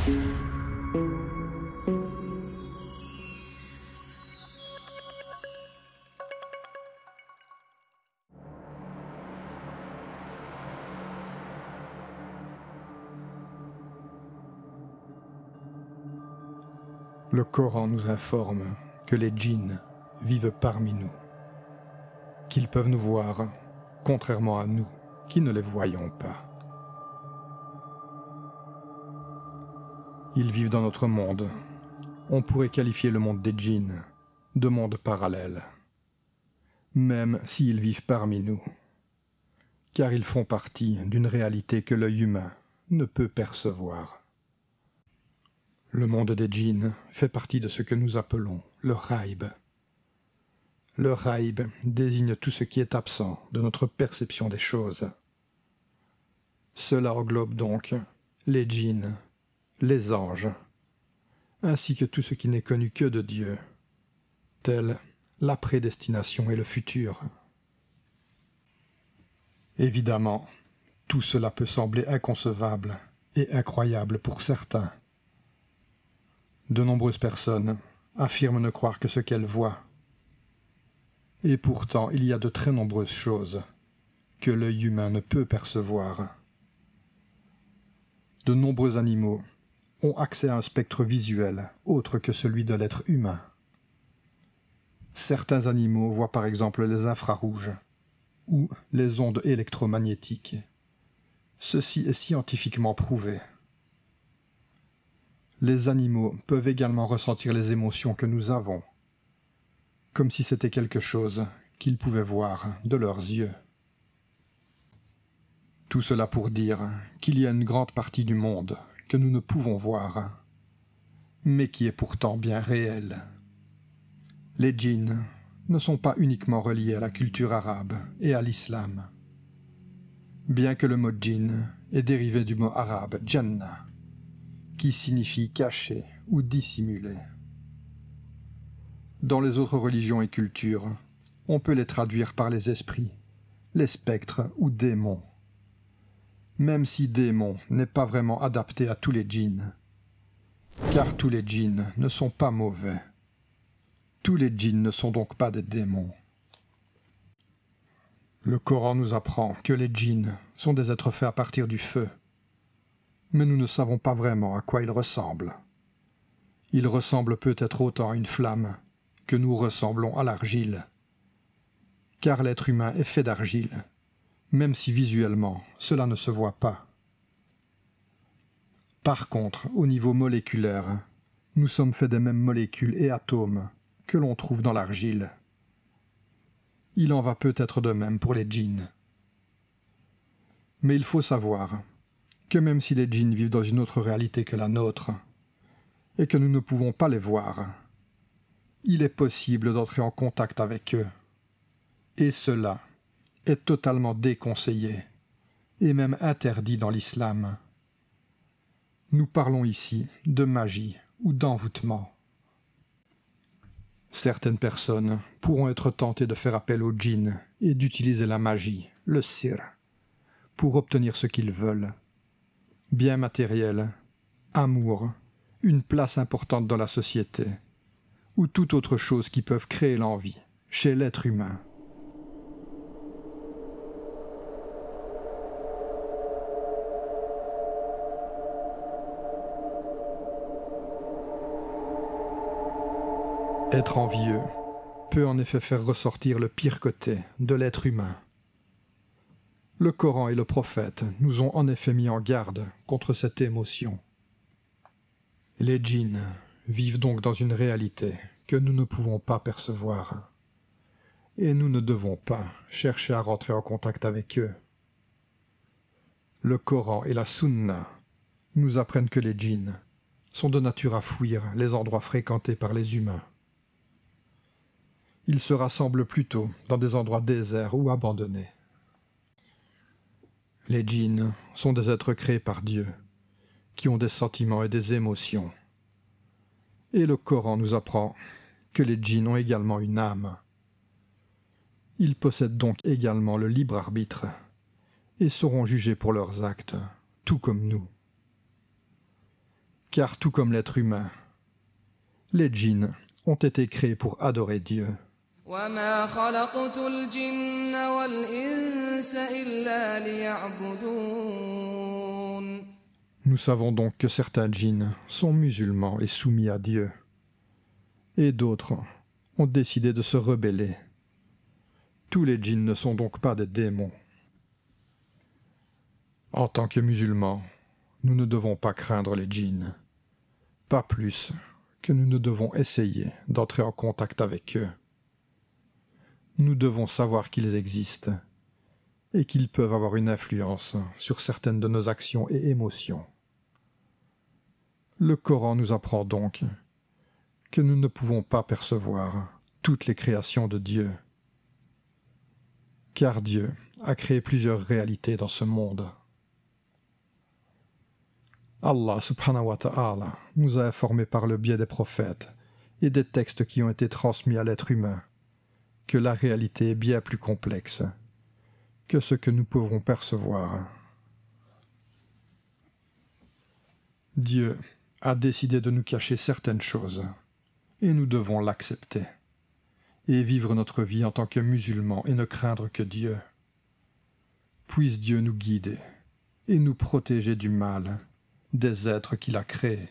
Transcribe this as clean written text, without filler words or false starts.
Le Coran nous informe que les djinns vivent parmi nous, qu'ils peuvent nous voir, contrairement à nous qui ne les voyons pas. Ils vivent dans notre monde. On pourrait qualifier le monde des djinns de monde parallèle, même s'ils vivent parmi nous, car ils font partie d'une réalité que l'œil humain ne peut percevoir. Le monde des djinns fait partie de ce que nous appelons le ghaib. Le ghaib désigne tout ce qui est absent de notre perception des choses. Cela englobe donc les djinns, les anges, ainsi que tout ce qui n'est connu que de Dieu, tel la prédestination et le futur. Évidemment, tout cela peut sembler inconcevable et incroyable pour certains. De nombreuses personnes affirment ne croire que ce qu'elles voient. Et pourtant, il y a de très nombreuses choses que l'œil humain ne peut percevoir. De nombreux animaux ont accès à un spectre visuel autre que celui de l'être humain. Certains animaux voient par exemple les infrarouges ou les ondes électromagnétiques. Ceci est scientifiquement prouvé. Les animaux peuvent également ressentir les émotions que nous avons, comme si c'était quelque chose qu'ils pouvaient voir de leurs yeux. Tout cela pour dire qu'il y a une grande partie du monde que nous ne pouvons voir, mais qui est pourtant bien réelle. Les djinns ne sont pas uniquement reliés à la culture arabe et à l'islam, bien que le mot djinn est dérivé du mot arabe jannah, qui signifie cacher ou dissimuler. Dans les autres religions et cultures, on peut les traduire par les esprits, les spectres ou démons. Même si démon n'est pas vraiment adapté à tous les djinns, car tous les djinns ne sont pas mauvais. Tous les djinns ne sont donc pas des démons. Le Coran nous apprend que les djinns sont des êtres faits à partir du feu, mais nous ne savons pas vraiment à quoi ils ressemblent. Ils ressemblent peut-être autant à une flamme que nous ressemblons à l'argile, car l'être humain est fait d'argile, même si visuellement cela ne se voit pas. Par contre, au niveau moléculaire, nous sommes faits des mêmes molécules et atomes que l'on trouve dans l'argile. Il en va peut-être de même pour les djinns. Mais il faut savoir que même si les djinns vivent dans une autre réalité que la nôtre, et que nous ne pouvons pas les voir, il est possible d'entrer en contact avec eux. Et cela est totalement déconseillé, et même interdit dans l'islam. Nous parlons ici de magie ou d'envoûtement. Certaines personnes pourront être tentées de faire appel aux djinns et d'utiliser la magie, le sihr, pour obtenir ce qu'ils veulent. Bien matériel, amour, une place importante dans la société, ou toute autre chose qui peuvent créer l'envie chez l'être humain. Être envieux peut en effet faire ressortir le pire côté de l'être humain. Le Coran et le prophète nous ont en effet mis en garde contre cette émotion. Les djinns vivent donc dans une réalité que nous ne pouvons pas percevoir, et nous ne devons pas chercher à rentrer en contact avec eux. Le Coran et la Sunna nous apprennent que les djinns sont de nature à fuir les endroits fréquentés par les humains. Ils se rassemblent plutôt dans des endroits déserts ou abandonnés. Les djinns sont des êtres créés par Dieu, qui ont des sentiments et des émotions. Et le Coran nous apprend que les djinns ont également une âme. Ils possèdent donc également le libre arbitre et seront jugés pour leurs actes, tout comme nous. Car tout comme l'être humain, les djinns ont été créés pour adorer Dieu. وما خلقت الجن والإنس إلا ليعبدون. Nous savons donc que certains djinns sont musulmans et soumis à Dieu, et d'autres ont décidé de se rebeller. Tous les djinns ne sont donc pas des démons. En tant que musulmans, nous ne devons pas craindre les djinns, pas plus que nous ne devons essayer d'entrer en contact avec eux. Nous devons savoir qu'ils existent et qu'ils peuvent avoir une influence sur certaines de nos actions et émotions. Le Coran nous apprend donc que nous ne pouvons pas percevoir toutes les créations de Dieu, car Dieu a créé plusieurs réalités dans ce monde. Allah subhanahu wa ta'ala nous a informés par le biais des prophètes et des textes qui ont été transmis à l'être humain que la réalité est bien plus complexe que ce que nous pouvons percevoir. Dieu a décidé de nous cacher certaines choses, et nous devons l'accepter, et vivre notre vie en tant que musulmans et ne craindre que Dieu. Puisse Dieu nous guider et nous protéger du mal des êtres qu'il a créés.